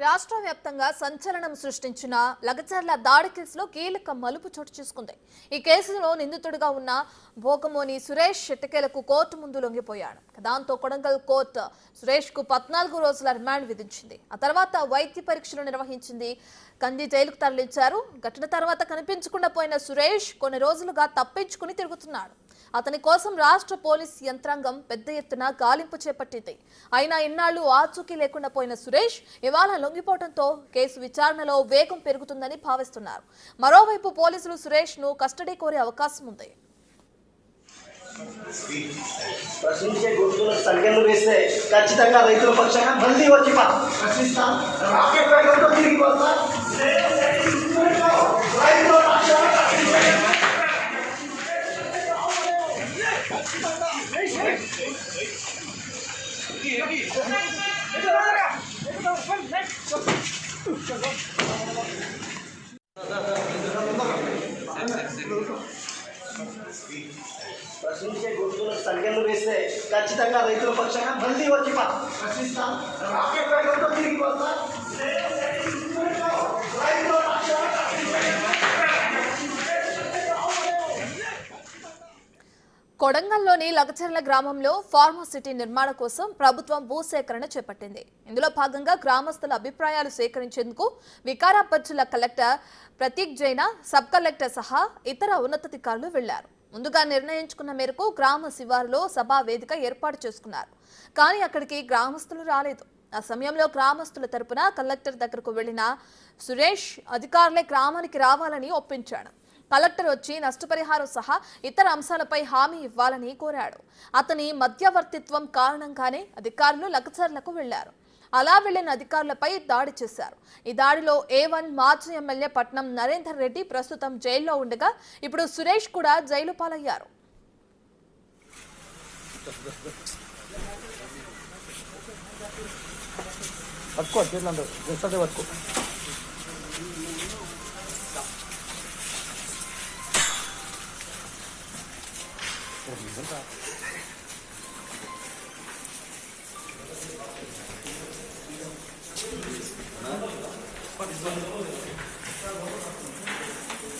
రాష్ట్ర వ్యాప్తంగా సంచలనం సృష్టించిన లగచర్ల దాడి కేసులో కీలక మలుపు చోటు చేసుకుంది. ఈ కేసులో నిందితుడిగా ఉన్న భోగమోని సురేష్ ఎట్టకేలకు కోర్టు ముందు లొంగిపోయాడు. దాంతో కొడంగల్ కోర్టు సురేష్ కు 14 రోజుల రిమాండ్ విధించింది. ఆ తర్వాత వైద్య పరీక్షలు నిర్వహించింది. కంది జైలుకు తరలించారు. ఘటన తర్వాత కనిపించకుండా పోయిన సురేష్ కొన్ని రోజులుగా తప్పించుకుని తిరుగుతున్నాడు. అతని కోసం రాష్ట్ర పోలీస్ యంత్రాంగం పెద్ద ఎత్తున గాలింపు చేపట్టింది. అయినా ఇన్నాళ్లు ఆచూకీ లేకుండా పోయిన సురేష్ ఇవాళ లొంగిపోవడంతో కేసు విచారణలో వేగం పెరుగుతుందని భావిస్తున్నారు. మరోవైపు పోలీసులు సురేష్ ను కస్టడీ కోరే అవకాశం ఉంది. ప్రశ్నించే గొంతులకు సంఖ్యలు వేస్తే ఖచ్చితంగా రైతుల పక్షంగా మళ్ళీ వచ్చి ప్రశ్నిస్తాం. రాకెట్ వేగంతో తిరిగి వస్తాం. ప్రశ్నించే గొంతులకు సంఖ్యలు వేస్తే ఖచ్చితంగా రైతుల పక్షంగా మళ్ళీ వచ్చి ప్రశ్నిస్తాం. రాకెట్ వేగంతో తిరిగి వస్తాం. కొడంగల్లోని లగచర్ల గ్రామంలో ఫార్మాసిటీ నిర్మాణం కోసం ప్రభుత్వం భూసేకరణ చేపట్టింది. ఇందులో భాగంగా గ్రామస్తుల అభిప్రాయాలు సేకరించేందుకు వికారాబాద్ జిల్లా collector Prateek Jain, sub collector సహా ఇతర ఉన్నతాధికారులు వెళ్లారు. ముందుగా నిర్ణయించుకున్న మేరకు గ్రామ శివారులో సభా వేదిక ఏర్పాటు చేసుకున్నారు. కానీ అక్కడికి గ్రామస్తులు రాలేదు. ఆ సమయంలో గ్రామస్తుల తరపున కలెక్టర్ దగ్గరకు వెళ్లిన సురేష్ అధికారులే గ్రామానికి రావాలని ఒప్పించాడు. కలెక్టర్ వచ్చి నష్టపరిహారం సహా ఇతర అంశాలపై హామీ ఇవ్వాలని కోరాడు. అతని మధ్యవర్తిత్వం కారణంగానే అధికారులు లగచర్లకు వెళ్లారు. అలా వెళ్లిన అధికారులపై దాడి చేశారు. ఈ దాడిలో A1 మాజీ ఎమ్మెల్యే పట్నం నరేందర్ రెడ్డి ప్రస్తుతం జైల్లో ఉండగా ఇప్పుడు సురేష్ కూడా జైలు పాలయ్యారు.